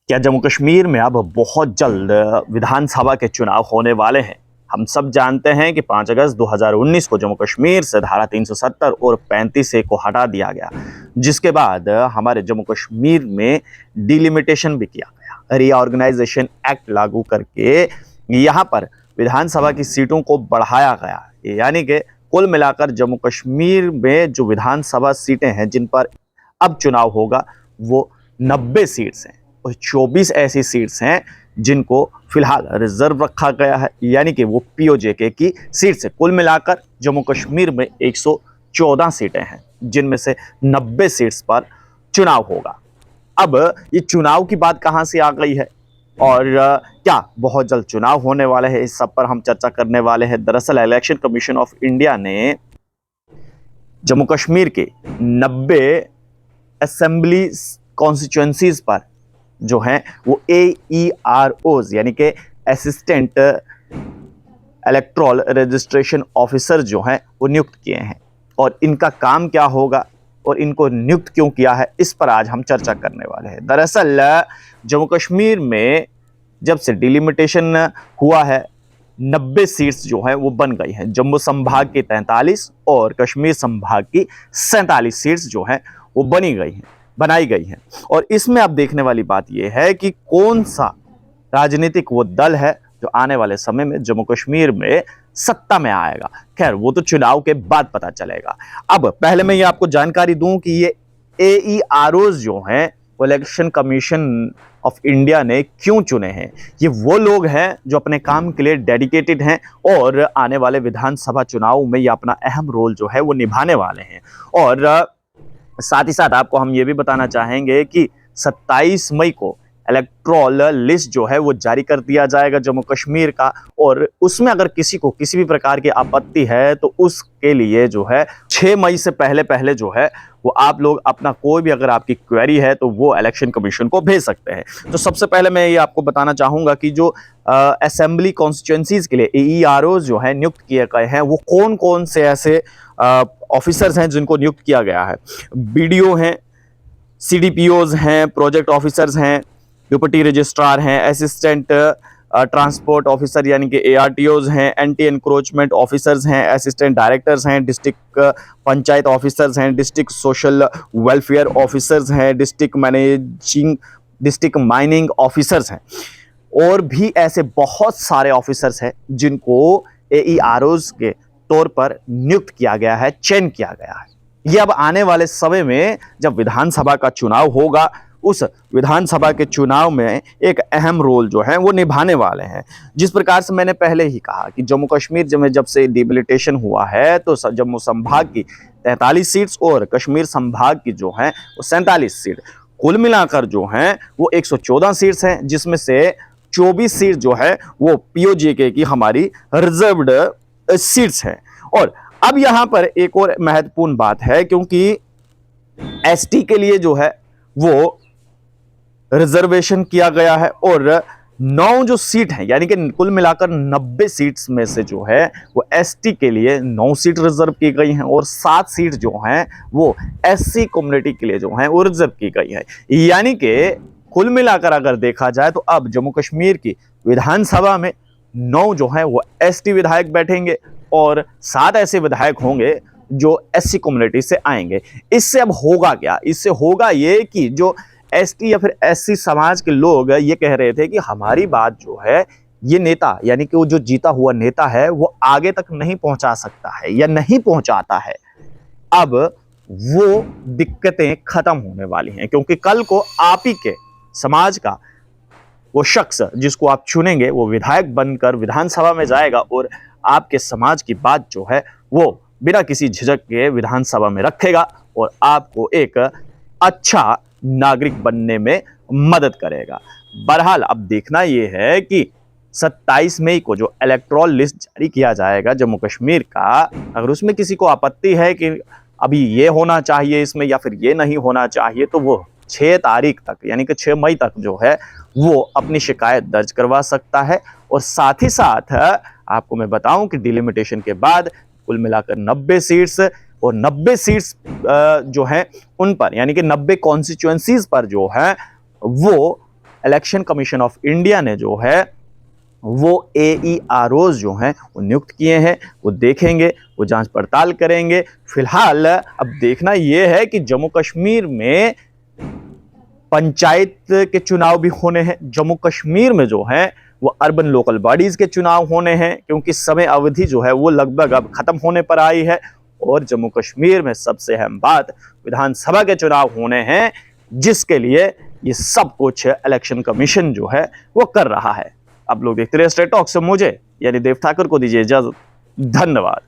क्या जम्मू कश्मीर में अब बहुत जल्द विधानसभा के चुनाव होने वाले हैं? हम सब जानते हैं कि 5 अगस्त 2019 को जम्मू कश्मीर से धारा 370 और 35 ए को हटा दिया गया, जिसके बाद हमारे जम्मू कश्मीर में डिलिमिटेशन भी किया गया। रीऑर्गेनाइजेशन एक्ट लागू करके यहाँ पर विधानसभा की सीटों को बढ़ाया गया, यानी कि कुल मिलाकर जम्मू कश्मीर में जो विधानसभा सीटें हैं जिन पर अब चुनाव होगा वो 90 सीट्स हैं और 24 ऐसी सीट्स हैं जिनको फिलहाल रिजर्व रखा गया है, यानी कि वो पीओजेके की सीट से कुल मिलाकर जम्मू कश्मीर में 114 सीटें हैं जिनमें से 90 सीट्स पर चुनाव होगा। अब ये चुनाव की बात कहां से आ गई है और क्या बहुत जल्द चुनाव होने वाले हैं, इस सब पर हम चर्चा करने वाले हैं। दरअसल इलेक्शन कमीशन ऑफ इंडिया ने जम्मू कश्मीर के 90 असेंबली कॉन्स्टिट्यूएंसीज पर जो हैं वो AEROs यानी कि असिस्टेंट इलेक्टोरल रजिस्ट्रेशन ऑफिसर जो हैं वो नियुक्त किए हैं। और इनका काम क्या होगा और इनको नियुक्त क्यों किया है, इस पर आज हम चर्चा करने वाले हैं। दरअसल जम्मू कश्मीर में जब से डिलिमिटेशन हुआ है 90 सीट्स जो हैं वो बन गई हैं। जम्मू संभाग की 43 और कश्मीर संभाग की 47 सीट्स जो हैं वो बनाई गई हैं। और इसमें अब देखने वाली बात यह है कि कौन सा राजनीतिक वो दल है जो आने वाले समय में जम्मू कश्मीर में सत्ता में आएगा। खैर वो तो चुनाव के बाद पता चलेगा। अब पहले मैं ये आपको जानकारी दूं कि ये AEROs जो हैं वो इलेक्शन कमीशन ऑफ इंडिया ने क्यों चुने हैं। ये वो लोग हैं जो अपने काम के लिए डेडिकेटेड हैं और आने वाले विधानसभा चुनाव में ये अपना अहम रोल जो है वो निभाने वाले हैं। और साथ ही साथ आपको हम ये भी बताना चाहेंगे कि 27 मई को इलेक्टोरल लिस्ट जो है वो जारी कर दिया जाएगा जम्मू कश्मीर का, और उसमें अगर किसी को किसी भी प्रकार की आपत्ति है तो उसके लिए जो है 6 मई से पहले जो है वो आप लोग अपना कोई भी अगर आपकी क्वेरी है तो वो इलेक्शन कमीशन को भेज सकते हैं। तो सबसे पहले मैं ये आपको बताना चाहूँगा कि जो असेंबली कॉन्स्टिट्यूएंसीज के लिए AEROs जो है नियुक्त किए गए हैं वो कौन कौन से ऐसे ऑफिसर्स हैं जिनको नियुक्त किया गया है। BDO हैं, CDPOs हैं, प्रोजेक्ट ऑफिसर्स हैं, डिप्टी रजिस्ट्रार हैं, असिस्टेंट ट्रांसपोर्ट ऑफिसर यानी कि ARTOs हैं, एंटी एनक्रोचमेंट ऑफिसर्स हैं, असिस्टेंट डायरेक्टर्स हैं, डिस्ट्रिक्ट पंचायत ऑफिसर्स हैं, डिस्ट्रिक्ट सोशल वेलफेयर ऑफिसर्स हैं, डिस्ट्रिक्ट माइनिंग ऑफिसर्स हैं, और भी ऐसे बहुत सारे ऑफिसर्स हैं जिनको AEROs के तौर पर नियुक्त किया गया है, चयन किया गया है। ये अब आने वाले समय में जब विधानसभा का चुनाव होगा उस विधानसभा के चुनाव में एक अहम रोल जो है वो निभाने वाले हैं। जिस प्रकार से मैंने पहले ही कहा कि जम्मू कश्मीर में जब से डिलिमिटेशन हुआ है तो जम्मू संभाग की 43 सीट्स और कश्मीर संभाग की जो है वो 47 सीट, कुल मिलाकर जो हैं वो 114 सीट्स हैं, जिसमें से 24 सीट जो है वो पीओजेके की हमारी रिजर्व्ड सीट्स हैं। और अब यहां पर एक और महत्वपूर्ण बात है, क्योंकि ST के लिए जो है वो रिजर्वेशन किया गया है और 9 जो सीट हैं यानी कि कुल मिलाकर 90 सीट्स में से जो है वो ST के लिए 9 सीट रिजर्व की गई हैं और 7 सीट जो हैं वो SC कम्युनिटी के लिए जो हैं वो रिजर्व की गई है। यानी कि कुल मिलाकर अगर देखा जाए तो अब जम्मू कश्मीर की विधानसभा में 9 जो है वो ST विधायक बैठेंगे और 7 ऐसे विधायक होंगे जो SC कम्युनिटी से आएंगे। इससे अब होगा क्या? इससे होगा ये कि जो ST या फिर SC समाज के लोग ये कह रहे थे कि हमारी बात जो है ये नेता यानी कि वो जो जीता हुआ नेता है वो आगे तक नहीं पहुंचा सकता है या नहीं पहुंचाता है। अब वो दिक्कतें खत्म होने वाली हैं, क्योंकि कल को आप ही के समाज का वो शख्स जिसको आप चुनेंगे वो विधायक बनकर विधानसभा में जाएगा और आपके समाज की बात जो है वो बिना किसी झिझक के विधानसभा में रखेगा और आपको एक अच्छा नागरिक बनने में मदद करेगा। बहरहाल अब देखना यह है कि 27 मई को जो इलेक्टोरल लिस्ट जारी किया जाएगा जम्मू कश्मीर का, अगर उसमें किसी को आपत्ति है कि अभी ये होना चाहिए इसमें या फिर ये नहीं होना चाहिए, तो वो 6 तारीख तक यानी कि 6 मई तक जो है वो अपनी शिकायत दर्ज करवा सकता है। और साथ ही साथ आपको मैं बताऊं कि डिलिमिटेशन के बाद कुल मिलाकर 90 सीट्स और 90 सीट्स जो हैं उन पर यानी कि 90 कॉन्स्टिट्यूएंसीज पर जो है वो इलेक्शन कमीशन ऑफ इंडिया ने जो है वो AEROs जो हैं वो नियुक्त किए हैं, वो देखेंगे, वो जांच पड़ताल करेंगे। फिलहाल अब देखना ये है कि जम्मू कश्मीर में पंचायत के चुनाव भी होने हैं, जम्मू कश्मीर में जो है वो अर्बन लोकल बॉडीज के चुनाव होने हैं, क्योंकि समय अवधि जो है वो लगभग अब खत्म होने पर आई है। और जम्मू कश्मीर में सबसे अहम बात, विधानसभा के चुनाव होने हैं, जिसके लिए ये सब कुछ इलेक्शन कमीशन जो है वो कर रहा है। आप लोग देखते रहिए स्ट्रेट टॉक से। मुझे यानी देव ठाकुर को दीजिए इजाजत। धन्यवाद।